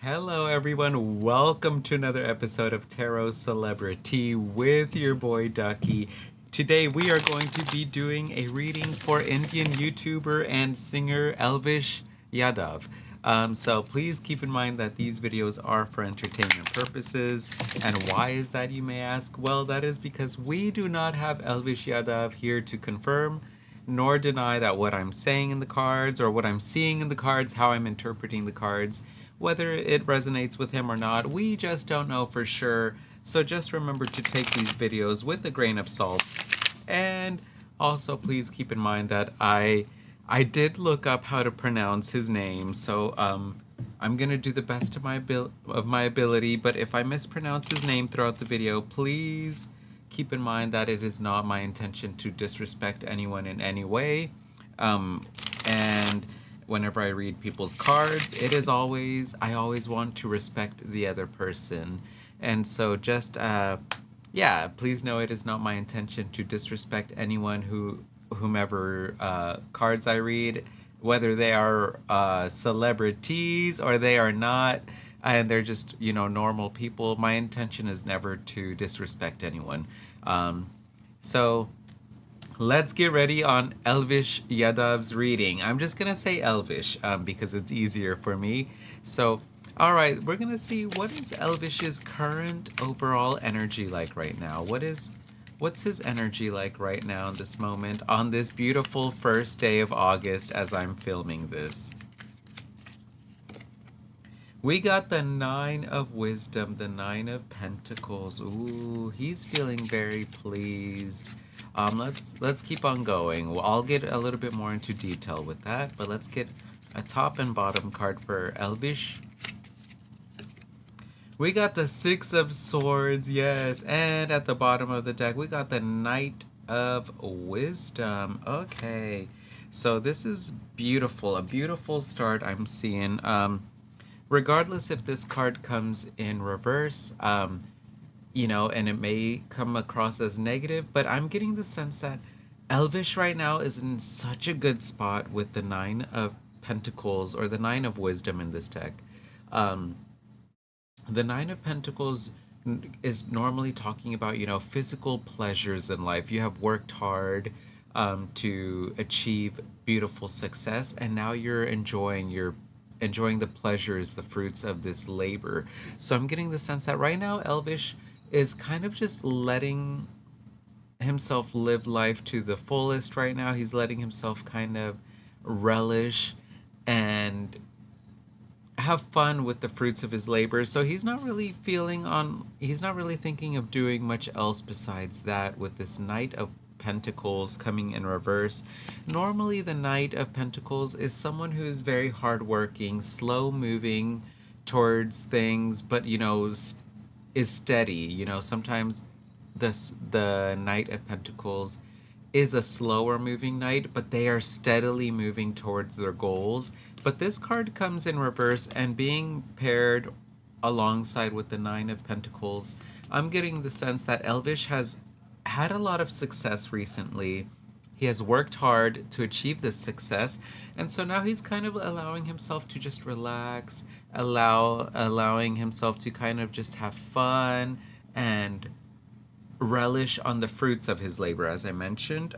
Hello, everyone. Welcome to another episode of TarotCelebritea with your boy Ducky. Today, we are going to be doing a reading for Indian YouTuber and singer Elvish Yadav. So please keep in mind that these videos are for entertainment purposes. And why is that, you may ask? Well, that is because we do not have Elvish Yadav here to confirm nor deny that what I'm saying in the cards or what I'm seeing in the cards, how I'm interpreting the cards, whether it resonates with him or not, we just don't know for sure. So just remember to take these videos with a grain of salt. And also please keep in mind that I did look up how to pronounce his name, so I'm gonna do the best of my ability, but if I mispronounce his name throughout the video, please keep in mind that it is not my intention to disrespect anyone in any way. And whenever I read people's cards, I always want to respect the other person. And so just, yeah, please know it is not my intention to disrespect anyone whomever cards I read, whether they are celebrities or they are not, and they're just normal people. My intention is never to disrespect anyone. So let's get ready on Elvish Yadav's reading. I'm just gonna say Elvish because it's easier for me. So all right, we're gonna see what is Elvish's current overall energy like right now. What's his energy like right now in this moment on this beautiful first day of August as I'm filming this? We got the Nine of Wisdom, the Nine of Pentacles. Ooh, he's feeling very pleased. Let's keep on going. Well, I'll get a little bit more into detail with that, but let's get a top and bottom card for Elvish. We got the Six of Swords, yes, and at the bottom of the deck, we got the Knight of Wisdom. Okay, so this is beautiful, a beautiful start I'm seeing. Regardless if this card comes in reverse, and it may come across as negative, but I'm getting the sense that Elvish right now is in such a good spot with the Nine of Pentacles or the Nine of Wisdom in this deck. The Nine of Pentacles is normally talking about, physical pleasures in life. You have worked hard to achieve beautiful success, and now you're enjoying the pleasures, the fruits of this labor. So I'm getting the sense that right now Elvish is kind of just letting himself live life to the fullest right now. He's letting himself kind of relish and have fun with the fruits of his labor. So he's not really thinking of doing much else besides that with this Knight of Pentacles coming in reverse. Normally the Knight of Pentacles is someone who is very hardworking, slow moving towards things, but is steady. Sometimes the Knight of Pentacles is a slower moving knight, but they are steadily moving towards their goals. But this card comes in reverse, and being paired alongside with the Nine of Pentacles, I'm getting the sense that Elvish has had a lot of success recently. He has worked hard to achieve this success, and so now he's kind of allowing himself to just relax, allowing himself to kind of just have fun and relish on the fruits of his labor, as I mentioned.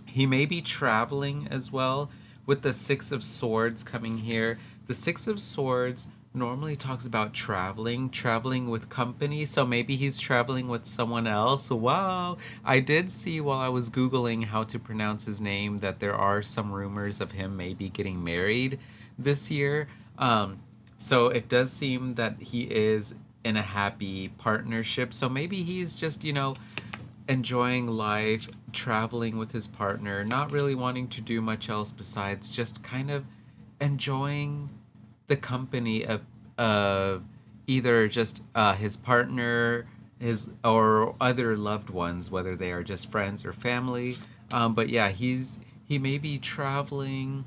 He may be traveling as well with the Six of Swords coming here. The Six of Swords normally talks about traveling with company, so maybe he's traveling with someone else. Wow! I did see while I was Googling how to pronounce his name that there are some rumors of him maybe getting married this year. So it does seem that he is in a happy partnership. So maybe he's just, enjoying life, traveling with his partner, not really wanting to do much else besides just kind of enjoying the company of either just his partner, his or other loved ones, whether they are just friends or family. But yeah, he may be traveling.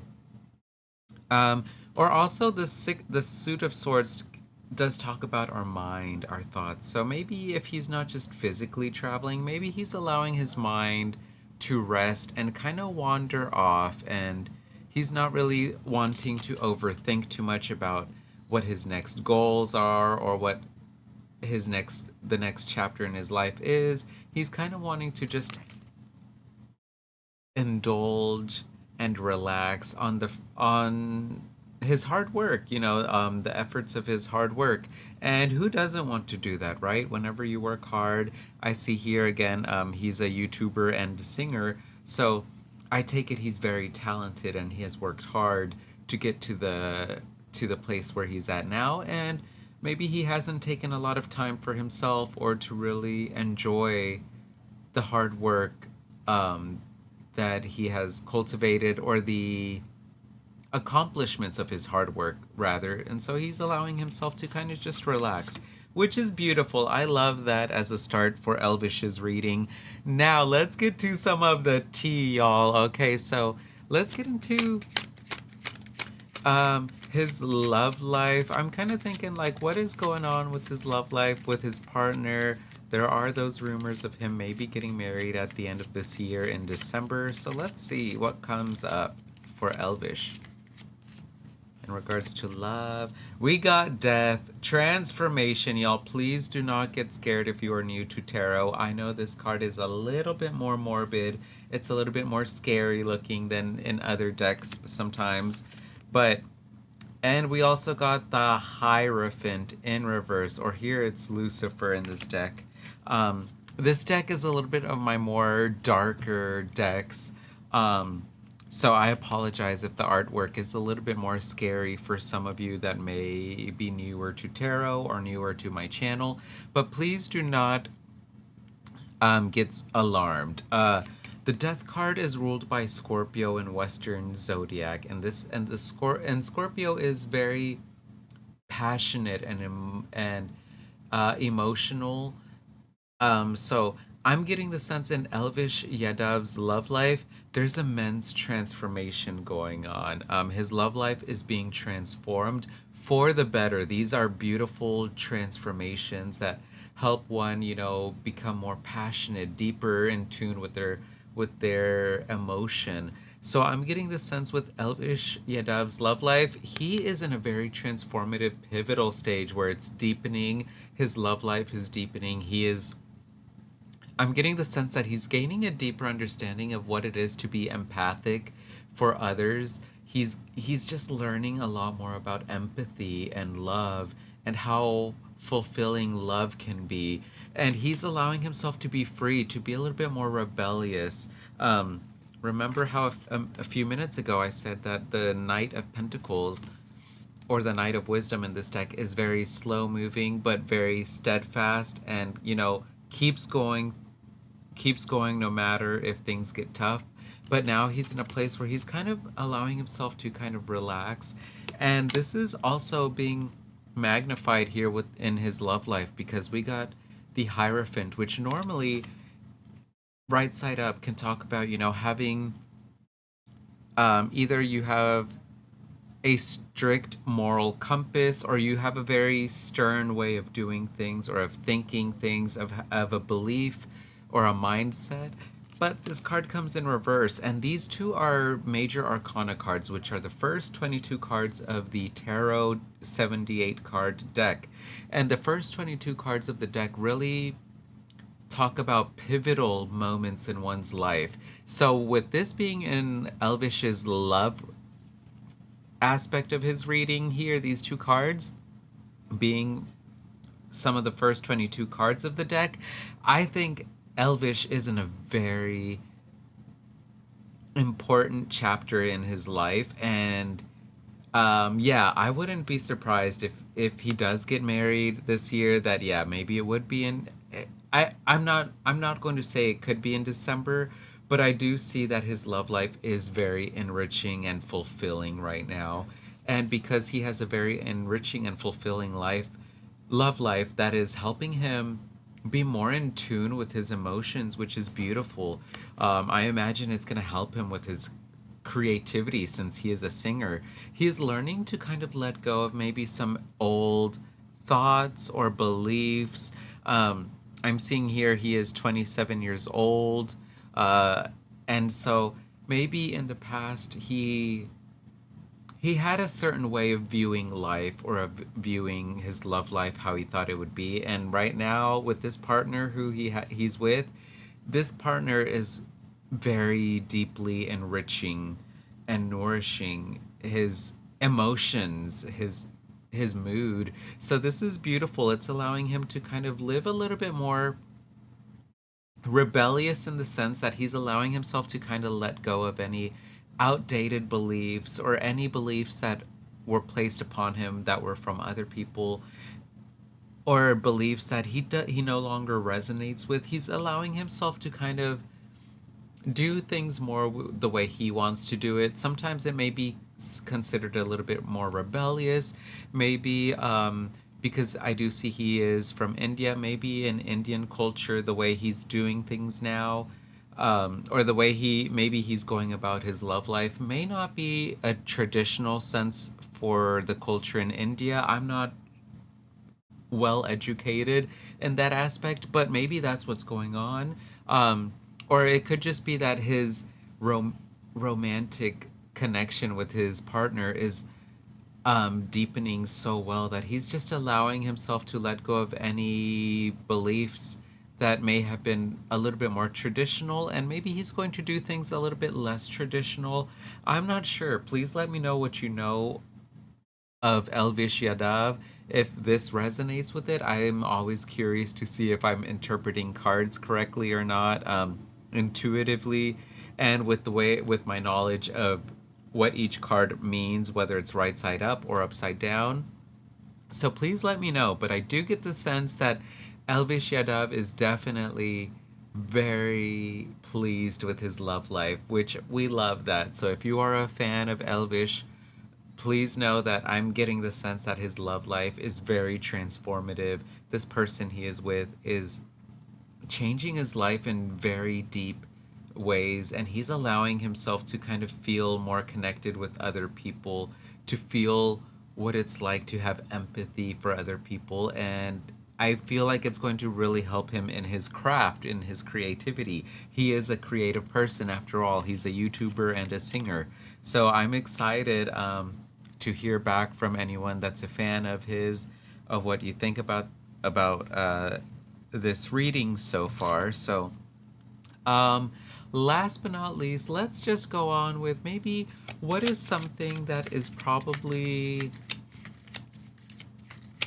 Or also the Suit of Swords does talk about our mind, our thoughts. So maybe if he's not just physically traveling, maybe he's allowing his mind to rest and kind of wander off, and he's not really wanting to overthink too much about what his next goals are, or what the next chapter in his life is. He's kind of wanting to just indulge and relax on his hard work, the efforts of his hard work. And who doesn't want to do that, right? Whenever you work hard. I see here again, he's a YouTuber and singer, so I take it he's very talented and he has worked hard to get to the place where he's at now. And maybe he hasn't taken a lot of time for himself or to really enjoy the hard work um, that he has cultivated, or the accomplishments of his hard work, rather. And so he's allowing himself to kind of just relax, which is beautiful. I love that as a start for Elvish's reading. Now, let's get to some of the tea, y'all. Okay, so let's get into his love life. I'm kind of thinking, like, what is going on with his love life with his partner? There are those rumors of him maybe getting married at the end of this year in December. So let's see what comes up for Elvish in regards to love. We got death, transformation. Y'all, please do not get scared if you are new to tarot. I know this card is a little bit more morbid. It's a little bit more scary looking than in other decks sometimes. But and we also got the Hierophant in reverse, or here it's Lucifer in this deck. This deck is a little bit of my more darker decks. So I apologize if the artwork is a little bit more scary for some of you that may be newer to tarot or newer to my channel. But please do not get alarmed. The Death card is ruled by Scorpio in Western zodiac, and Scorpio is very passionate and emotional. So I'm getting the sense in Elvish Yadav's love life, there's immense transformation going on. His love life is being transformed for the better. These are beautiful transformations that help one, become more passionate, deeper in tune with their emotion. So I'm getting the sense with Elvish Yadav's love life, he is in a very transformative, pivotal stage where it's deepening. His love life is deepening. I'm getting the sense that he's gaining a deeper understanding of what it is to be empathic for others. He's just learning a lot more about empathy and love and how fulfilling love can be. And he's allowing himself to be free, to be a little bit more rebellious. Remember how a few minutes ago I said that the Knight of Pentacles, or the Knight of Wisdom in this deck, is very slow moving but very steadfast, and keeps going no matter if things get tough. But now he's in a place where he's kind of allowing himself to kind of relax. And this is also being magnified here within his love life, because we got the Hierophant, which normally right side up can talk about, having either you have a strict moral compass, or you have a very stern way of doing things or of thinking things, of a belief or a mindset. But this card comes in reverse, and these two are major arcana cards, which are the first 22 cards of the Tarot 78 card deck. And the first 22 cards of the deck really talk about pivotal moments in one's life. So with this being in Elvish's love aspect of his reading here, these two cards being some of the first 22 cards of the deck, I think Elvish is in a very important chapter in his life. And yeah, I wouldn't be surprised if he does get married this year, that yeah, maybe it would be in I'm not going to say it could be in December, but I do see that his love life is very enriching and fulfilling right now. And because he has a very enriching and fulfilling love life, that is helping him be more in tune with his emotions, which is beautiful. I imagine it's going to help him with his creativity, since he is a singer. He is learning to kind of let go of maybe some old thoughts or beliefs. I'm seeing here he is 27 years old. And so maybe in the past he had a certain way of viewing life or of viewing his love life how he thought it would be, and right now with this partner who he's with, this partner is very deeply enriching and nourishing his emotions, his mood. So this is beautiful. It's allowing him to kind of live a little bit more rebellious in the sense that he's allowing himself to kind of let go of any outdated beliefs or any beliefs that were placed upon him that were from other people, or beliefs that he no longer resonates with. He's allowing himself to kind of do things more the way he wants to do it. Sometimes it may be considered a little bit more rebellious, maybe because I do see he is from India, maybe in Indian culture, the way he's doing things now, or the way he's going about his love life may not be a traditional sense for the culture in India. I'm not well educated in that aspect, but maybe that's what's going on. Um, or it could just be that his rom- romantic connection with his partner is deepening so well that he's just allowing himself to let go of any beliefs that may have been a little bit more traditional, and maybe he's going to do things a little bit less traditional. I'm not sure. Please let me know what you know of Elvish Yadav. If this resonates with it, I am always curious to see if I'm interpreting cards correctly or not, intuitively, and with with my knowledge of what each card means, whether it's right side up or upside down. So please let me know. But I do get the sense that Elvish Yadav is definitely very pleased with his love life, which we love that. So if you are a fan of Elvish, please know that I'm getting the sense that his love life is very transformative. This person he is with is changing his life in very deep ways, and he's allowing himself to kind of feel more connected with other people, to feel what it's like to have empathy for other people. And I feel like it's going to really help him in his craft, in his creativity. He is a creative person after all. He's a YouTuber and a singer. So I'm excited to hear back from anyone that's a fan of his, of what you think about this reading so far. So, um, last but not least, let's just go on with maybe what is something that is probably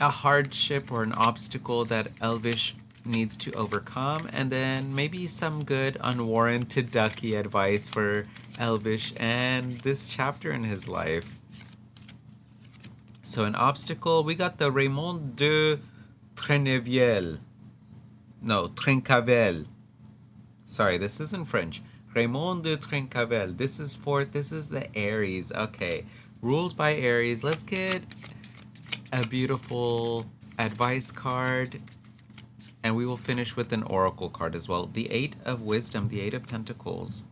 a hardship or an obstacle that Elvish needs to overcome, and then maybe some good unwarranted Ducky advice for Elvish and this chapter in his life. So, an obstacle, we got the Raymond de Treneviel. No, Trencavel. Sorry, this isn't French. Raymond de Trencavel. This is the Aries. Okay. Ruled by Aries. Let's get a beautiful advice card. And we will finish with an oracle card as well. The Eight of Wisdom, the Eight of Pentacles.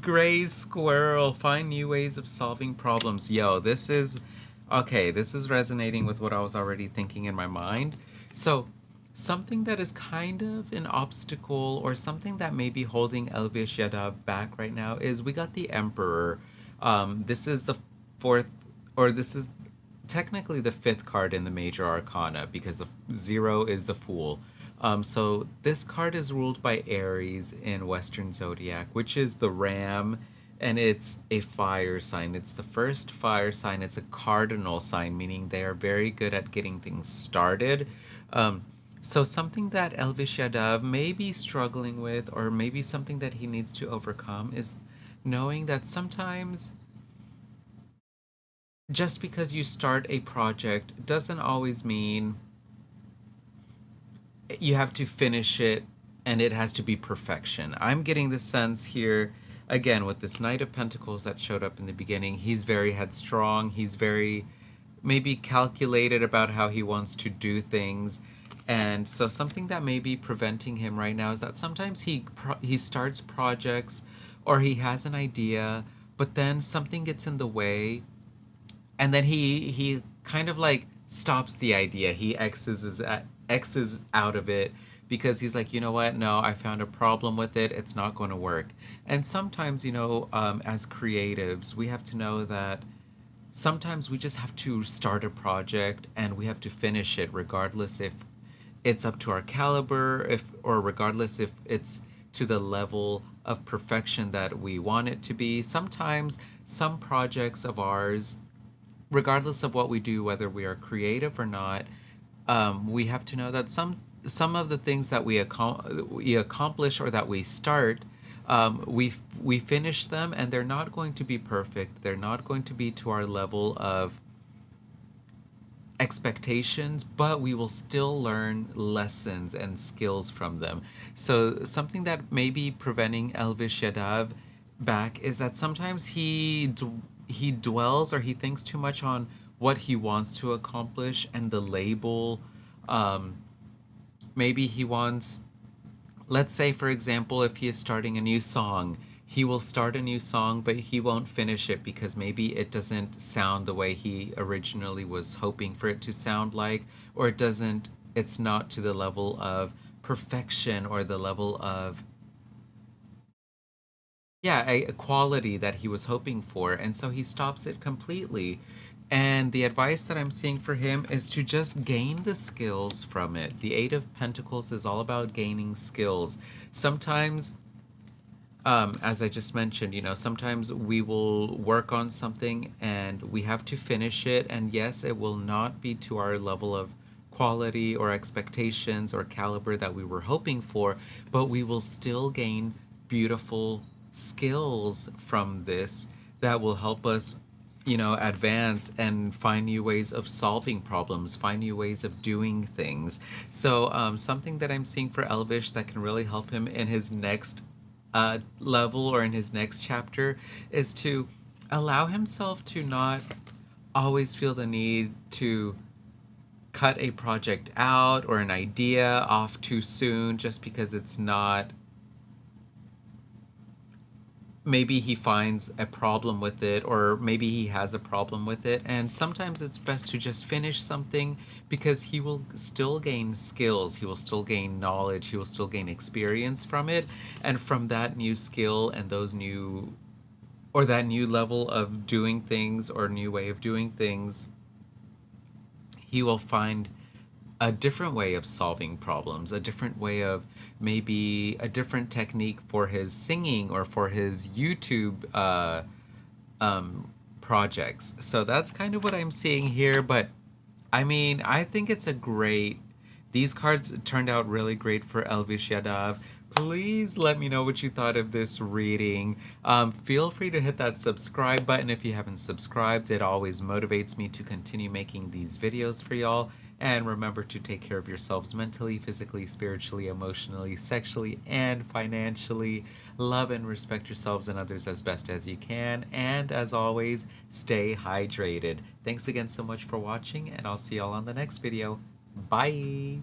Gray squirrel, find new ways of solving problems. Yo, this is okay. This is resonating with what I was already thinking in my mind. So, something that is kind of an obstacle or something that may be holding Elvish Yadav back right now is we got the Emperor. This is the fourth, or this is technically the fifth card in the major arcana because the zero is the Fool. So this card is ruled by Aries in Western Zodiac, which is the Ram, and it's a fire sign. It's the first fire sign. It's a cardinal sign, meaning they are very good at getting things started. Um, so something that Elvish Yadav may be struggling with, or maybe something that he needs to overcome, is knowing that sometimes just because you start a project doesn't always mean you have to finish it and it has to be perfection. I'm getting the sense here, again, with this Knight of Pentacles that showed up in the beginning. He's very headstrong. He's very maybe calculated about how he wants to do things. And so something that may be preventing him right now is that sometimes he starts projects or he has an idea, but then something gets in the way, and then he kind of like stops the idea. He X's out of it because he's like, you know what? No, I found a problem with it. It's not going to work. And sometimes, as creatives, we have to know that sometimes we just have to start a project and we have to finish it regardless if it's up to our caliber, if or regardless if it's to the level of perfection that we want it to be. Sometimes some projects of ours, regardless of what we do, whether we are creative or not, we have to know that some of the things that we accomplish or that we start, we finish them, and they're not going to be perfect. They're not going to be to our level of expectations, but we will still learn lessons and skills from them. So something that may be preventing Elvish Yadav back is that sometimes he dwells or he thinks too much on what he wants to accomplish and the label. Um, Maybe he wants, let's say, for example, if he is starting a new song, he will start a new song, but he won't finish it because maybe it doesn't sound the way he originally was hoping for it to sound like, or it's not to the level of perfection or the level of, yeah, a quality that he was hoping for. And so he stops it completely. And the advice that I'm seeing for him is to just gain the skills from it. The Eight of Pentacles is all about gaining skills. Sometimes, as I just mentioned, sometimes we will work on something and we have to finish it. And yes, it will not be to our level of quality or expectations or caliber that we were hoping for, but we will still gain beautiful skills from this that will help us, advance and find new ways of solving problems, find new ways of doing things. So, something that I'm seeing for Elvish that can really help him in his next level or in his next chapter is to allow himself to not always feel the need to cut a project out or an idea off too soon just because it's not, maybe he finds a problem with it, or maybe he has a problem with it. And sometimes it's best to just finish something because he will still gain skills, he will still gain knowledge, he will still gain experience from it. And from that new skill and those new, or that new level of doing things or new way of doing things, he will find a different way of solving problems, a different way of, maybe a different technique for his singing or for his YouTube projects. So that's kind of what I'm seeing here. But I mean, I think it's a great. These cards turned out really great for Elvish Yadav. Please let me know what you thought of this reading. Feel free to hit that subscribe button if you haven't subscribed. It always motivates me to continue making these videos for y'all. And remember to take care of yourselves mentally, physically, spiritually, emotionally, sexually, and financially. Love and respect yourselves and others as best as you can. And as always, stay hydrated. Thanks again so much for watching, and I'll see y'all on the next video. Bye!